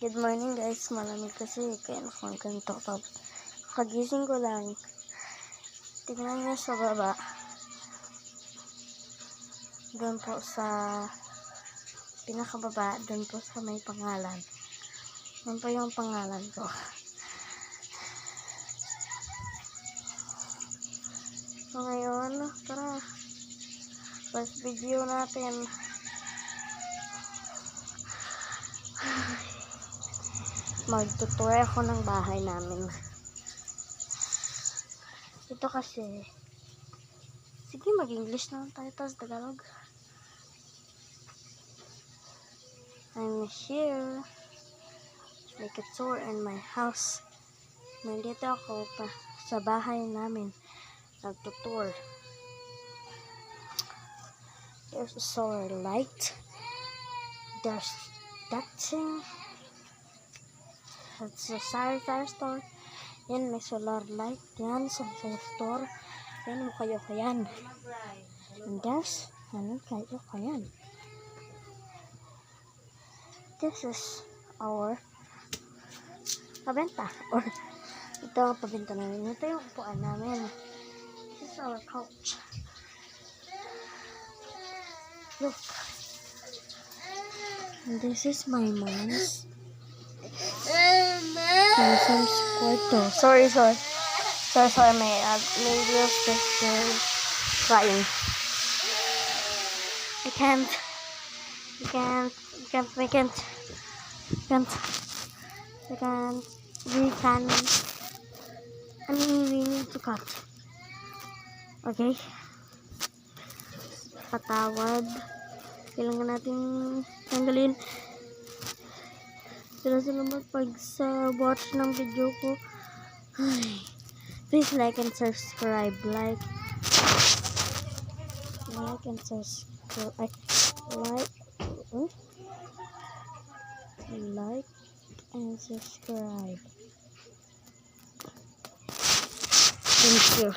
Good morning guys, malamig kasi kaya nakaganto. Tapos kagising ko lang, tignan nyo sa baba, doon po sa pinakababa, doon po sa may pangalan, doon po yung pangalan ko. So ngayon, tara, first video natin. Magtutour ako ng bahay namin. Ito kasi, sige mag-English na lang tayo, tapos Tagalog. I'm here. Make a tour in my house. Nandito ako pa sa bahay namin. Nagtutour. There's a solar light. There's that thing. It's a fire store. Yan, may solar light. Yan, sa store. Yan, mukhayo ka yan. And there's, kayo ka yan. This is our pabenta. Or, ito ang pabenta namin. Ito yung upuan namin. This is our couch. Look. And this is my mom's. Some kwarto. Sorry. May little sister crying. We can't. We can. I mean, we need to cut. Okay. Patawad. Kailangan natin tanggalin. Salamat pag sa watch ng video ko. Ay, please like and subscribe. Like and subscribe. Like and subscribe. Thank you.